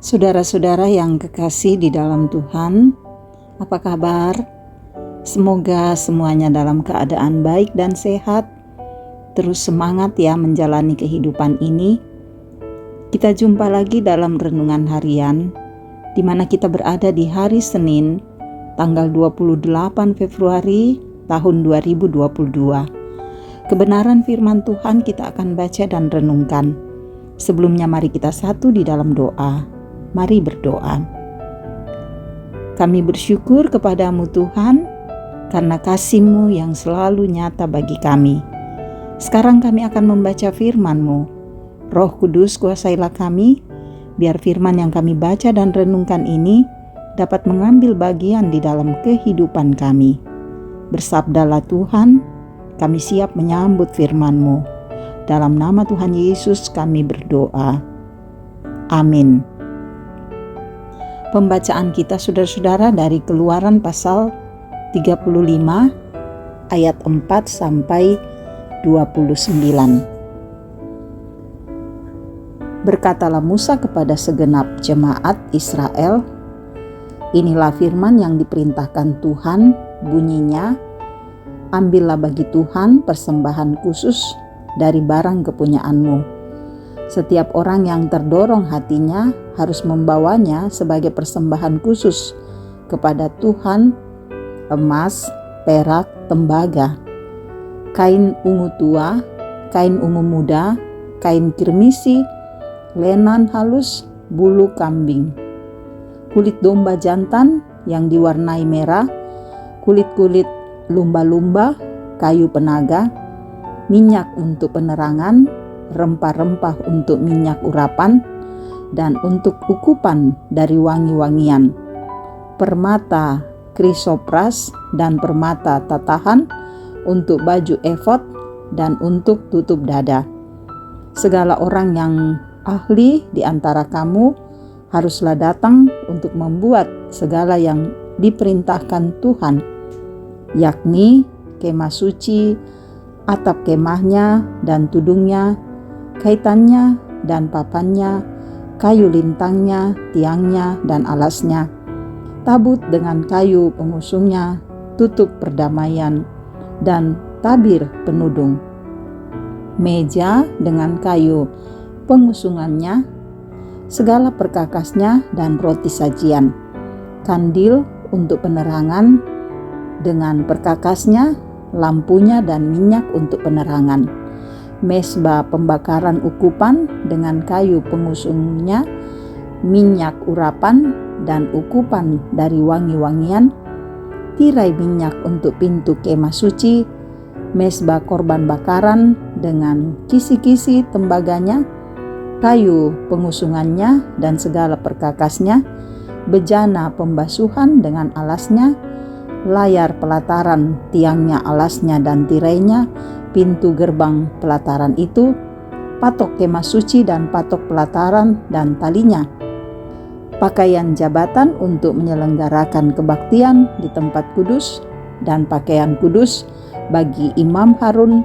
Saudara-saudara yang kekasih di dalam Tuhan, apa kabar? Semoga semuanya dalam keadaan baik dan sehat. Terus semangat ya menjalani kehidupan ini. Kita jumpa lagi dalam renungan harian, di mana kita berada di hari Senin, tanggal 28 Februari tahun 2022. Kebenaran firman Tuhan kita akan baca dan renungkan. Sebelumnya mari kita satu di dalam doa. Mari berdoa. Kami bersyukur kepadamu Tuhan, karena kasih-Mu yang selalu nyata bagi kami. Sekarang kami akan membaca firman-Mu. Roh Kudus kuasailah kami, biar firman yang kami baca dan renungkan ini dapat mengambil bagian di dalam kehidupan kami. Bersabdalah Tuhan, kami siap menyambut firman-Mu. Dalam nama Tuhan Yesus kami berdoa. Amin. Pembacaan kita saudara-saudara dari Keluaran pasal 35 ayat 4 sampai 29. Berkatalah Musa kepada segenap jemaat Israel, inilah firman yang diperintahkan Tuhan, bunyinya, ambillah bagi Tuhan persembahan khusus dari barang kepunyaanmu. Setiap orang yang terdorong hatinya harus membawanya sebagai persembahan khusus kepada Tuhan, emas, perak, tembaga, kain ungu tua, kain ungu muda, kain kirmisi, lenan halus, bulu kambing, kulit domba jantan yang diwarnai merah, kulit-kulit lumba-lumba, kayu penaga, minyak untuk penerangan, rempah-rempah untuk minyak urapan, dan untuk ukupan dari wangi-wangian, permata krisopras dan permata tatahan untuk baju efod dan untuk tutup dada. Segala orang yang ahli di antara kamu haruslah datang untuk membuat segala yang diperintahkan Tuhan, yakni kemah suci, atap kemahnya dan tudungnya, kaitannya dan papannya, kayu lintangnya, tiangnya dan alasnya, tabut dengan kayu pengusungnya, tutup perdamaian, dan tabir penudung, meja dengan kayu pengusungannya, segala perkakasnya dan roti sajian, kandil untuk penerangan dengan perkakasnya, lampunya dan minyak untuk penerangan, mesbah pembakaran ukupan dengan kayu pengusungnya, minyak urapan dan ukupan dari wangi-wangian, tirai minyak untuk pintu kemah suci, mesbah korban bakaran dengan kisi-kisi tembaganya, kayu pengusungannya dan segala perkakasnya, bejana pembasuhan dengan alasnya, layar pelataran, tiangnya, alasnya dan tirainya, pintu gerbang pelataran itu, patok kemah suci dan patok pelataran dan talinya, pakaian jabatan untuk menyelenggarakan kebaktian di tempat kudus, dan pakaian kudus bagi imam Harun,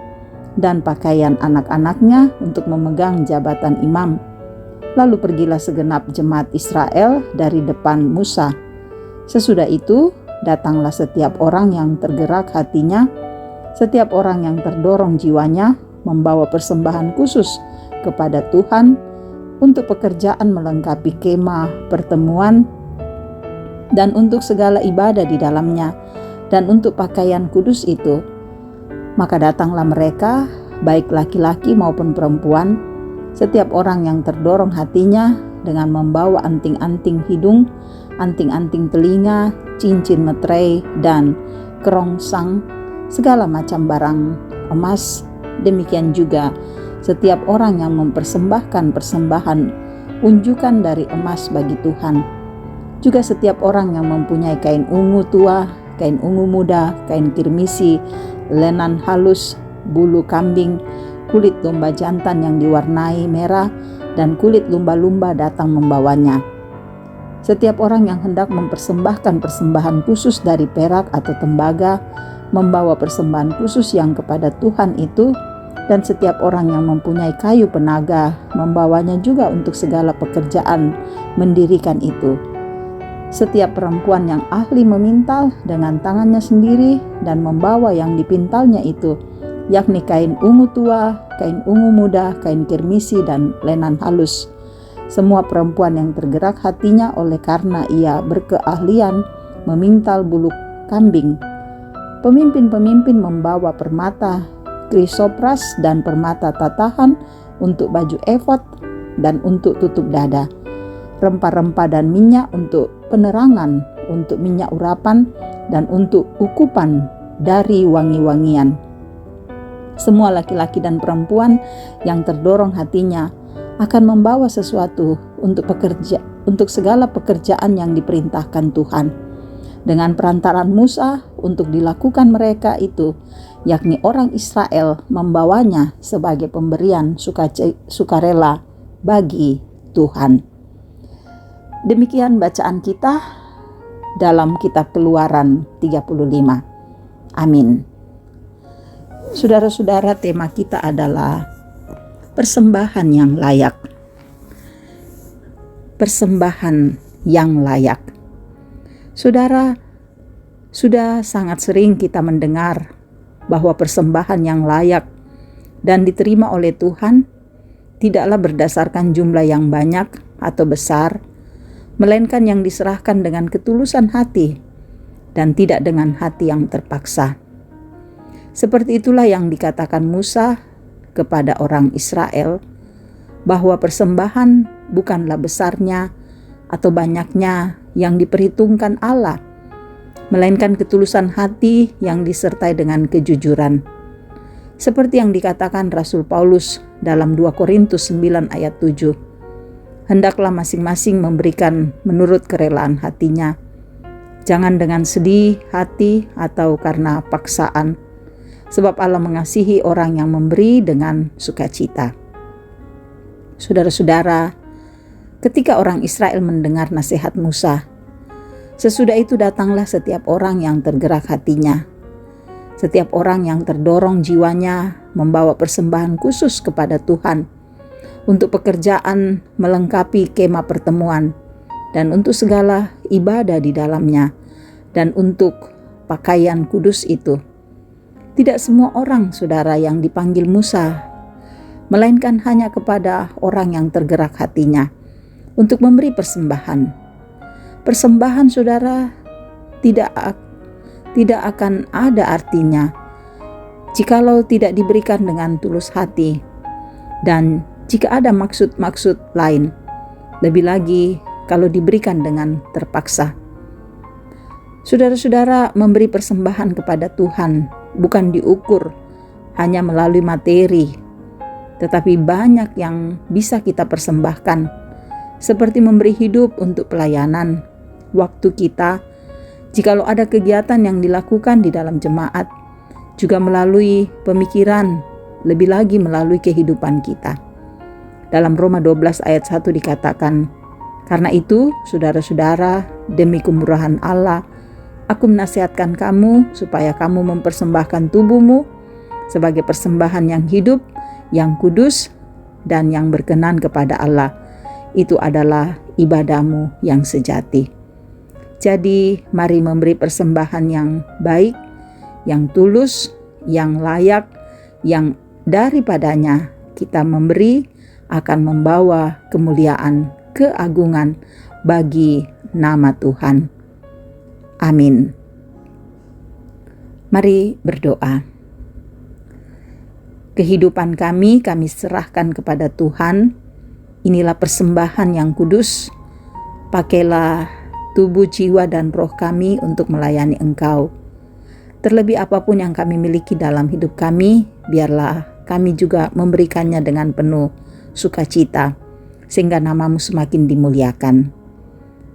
dan pakaian anak-anaknya untuk memegang jabatan imam. Lalu pergilah segenap jemaat Israel dari depan Musa. Sesudah itu datanglah setiap orang yang tergerak hatinya, setiap orang yang terdorong jiwanya, membawa persembahan khusus kepada Tuhan untuk pekerjaan melengkapi kemah pertemuan dan untuk segala ibadah di dalamnya dan untuk pakaian kudus itu. Maka datanglah mereka, baik laki-laki maupun perempuan, setiap orang yang terdorong hatinya dengan membawa anting-anting hidung, anting-anting telinga, cincin meterai dan kerongsang, segala macam barang emas. Demikian juga setiap orang yang mempersembahkan persembahan unjukan dari emas bagi Tuhan. Juga setiap orang yang mempunyai kain ungu tua, kain ungu muda, kain kirmisi, lenan halus, bulu kambing, kulit domba jantan yang diwarnai merah, dan kulit lumba-lumba datang membawanya. Setiap orang yang hendak mempersembahkan persembahan khusus dari perak atau tembaga, membawa persembahan khusus yang kepada Tuhan itu, dan setiap orang yang mempunyai kayu penaga membawanya juga untuk segala pekerjaan mendirikan itu. Setiap perempuan yang ahli memintal dengan tangannya sendiri dan membawa yang dipintalnya itu, yakni kain ungu tua, kain ungu muda, kain kirmisi, dan lenan halus. Semua perempuan yang tergerak hatinya oleh karena ia berkeahlian memintal bulu kambing. Pemimpin-pemimpin membawa permata krisopras dan permata tatahan untuk baju efod dan untuk tutup dada, rempah-rempah dan minyak untuk penerangan, untuk minyak urapan, dan untuk ukupan dari wangi-wangian. Semua laki-laki dan perempuan yang terdorong hatinya akan membawa sesuatu untuk segala pekerjaan yang diperintahkan Tuhan. Dengan perantaran Musa untuk dilakukan mereka itu, yakni orang Israel membawanya sebagai pemberian sukarela bagi Tuhan. Demikian bacaan kita dalam kitab Keluaran 35. Amin. Saudara-saudara, tema kita adalah persembahan yang layak. Persembahan yang layak. Saudara, sudah sangat sering kita mendengar bahwa persembahan yang layak dan diterima oleh Tuhan tidaklah berdasarkan jumlah yang banyak atau besar, melainkan yang diserahkan dengan ketulusan hati dan tidak dengan hati yang terpaksa. Seperti itulah yang dikatakan Musa kepada orang Israel, bahwa persembahan bukanlah besarnya atau banyaknya yang diperhitungkan Allah, melainkan ketulusan hati yang disertai dengan kejujuran. Seperti yang dikatakan Rasul Paulus dalam 2 Korintus 9 ayat 7. Hendaklah masing-masing memberikan menurut kerelaan hatinya, jangan dengan sedih hati atau karena paksaan, sebab Allah mengasihi orang yang memberi dengan sukacita. Saudara-saudara, ketika orang Israel mendengar nasihat Musa, sesudah itu datanglah setiap orang yang tergerak hatinya, setiap orang yang terdorong jiwanya membawa persembahan khusus kepada Tuhan untuk pekerjaan melengkapi kemah pertemuan dan untuk segala ibadah di dalamnya dan untuk pakaian kudus itu. Tidak semua orang, saudara, yang dipanggil Musa, melainkan hanya kepada orang yang tergerak hatinya untuk memberi persembahan. Persembahan, saudara, tidak akan ada artinya jikalau tidak diberikan dengan tulus hati dan jika ada maksud-maksud lain, lebih lagi kalau diberikan dengan terpaksa. Saudara-saudara, memberi persembahan kepada Tuhan bukan diukur hanya melalui materi, tetapi banyak yang bisa kita persembahkan, seperti memberi hidup untuk pelayanan, waktu kita, jikalau ada kegiatan yang dilakukan di dalam jemaat, juga melalui pemikiran, lebih lagi melalui kehidupan kita. Dalam Roma 12 ayat 1 dikatakan, karena itu, saudara-saudara, demi kemurahan Allah, aku menasihatkan kamu supaya kamu mempersembahkan tubuhmu sebagai persembahan yang hidup, yang kudus, dan yang berkenan kepada Allah. Itu adalah ibadahmu yang sejati. Jadi, mari memberi persembahan yang baik, yang tulus, yang layak, yang daripadanya kita memberi akan membawa kemuliaan, keagungan bagi nama Tuhan. Amin. Mari berdoa. Kehidupan kami serahkan kepada Tuhan. Inilah persembahan yang kudus. Pakailah tubuh, jiwa, dan roh kami untuk melayani Engkau. Terlebih apapun yang kami miliki dalam hidup kami, biarlah kami juga memberikannya dengan penuh sukacita, sehingga nama-Mu semakin dimuliakan.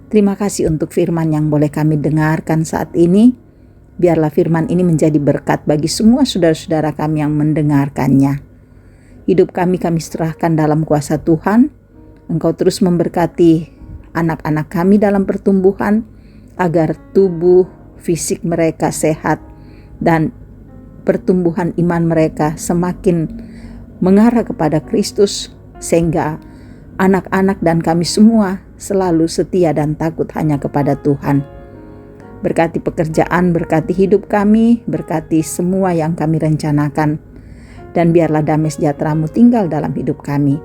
Terima kasih untuk firman yang boleh kami dengarkan saat ini. Biarlah firman ini menjadi berkat bagi semua saudara-saudara kami yang mendengarkannya. Hidup kami serahkan dalam kuasa Tuhan. Engkau terus memberkati anak-anak kami dalam pertumbuhan, agar tubuh fisik mereka sehat dan pertumbuhan iman mereka semakin mengarah kepada Kristus, sehingga anak-anak dan kami semua selalu setia dan takut hanya kepada Tuhan. Berkati pekerjaan, berkati hidup kami, berkati semua yang kami rencanakan, dan biarlah damai sejahtera-Mu tinggal dalam hidup kami.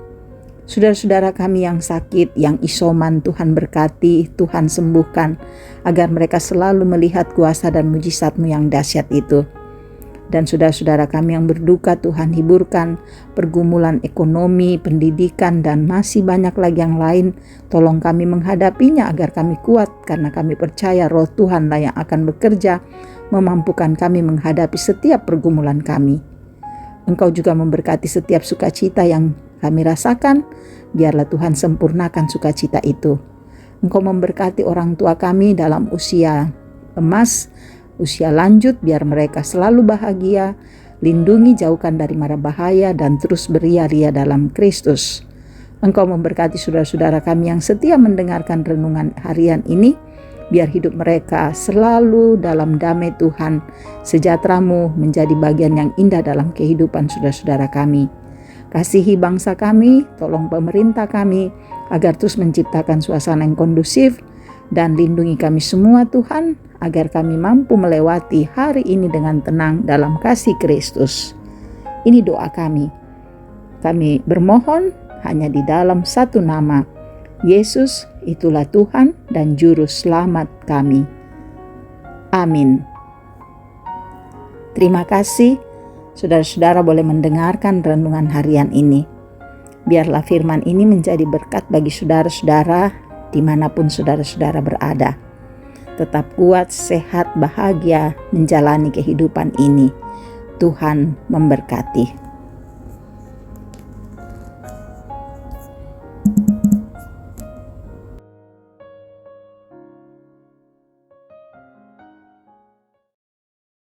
Saudara-saudara kami yang sakit, yang isoman, Tuhan berkati, Tuhan sembuhkan, agar mereka selalu melihat kuasa dan mujizat-Mu yang dahsyat itu. Dan saudara-saudara kami yang berduka, Tuhan hiburkan, pergumulan ekonomi, pendidikan, dan masih banyak lagi yang lain. Tolong kami menghadapinya agar kami kuat, karena kami percaya Roh Tuhanlah yang akan bekerja, memampukan kami menghadapi setiap pergumulan kami. Engkau juga memberkati setiap sukacita yang kami rasakan, biarlah Tuhan sempurnakan sukacita itu. Engkau memberkati orang tua kami dalam usia emas, usia lanjut, biar mereka selalu bahagia, lindungi, jauhkan dari mara bahaya, dan terus beria-ria dalam Kristus. Engkau memberkati saudara-saudara kami yang setia mendengarkan renungan harian ini, biar hidup mereka selalu dalam damai Tuhan, sejahtera-Mu menjadi bagian yang indah dalam kehidupan saudara-saudara kami. Kasihi bangsa kami, tolong pemerintah kami, agar terus menciptakan suasana yang kondusif, dan lindungi kami semua Tuhan, agar kami mampu melewati hari ini dengan tenang dalam kasih Kristus. Ini doa kami. Kami bermohon hanya di dalam satu nama, Yesus, itulah Tuhan dan Juru Selamat kami. Amin. Terima kasih, saudara-saudara boleh mendengarkan renungan harian ini. Biarlah firman ini menjadi berkat bagi saudara-saudara dimanapun saudara-saudara berada. Tetap kuat, sehat, bahagia menjalani kehidupan ini. Tuhan memberkati.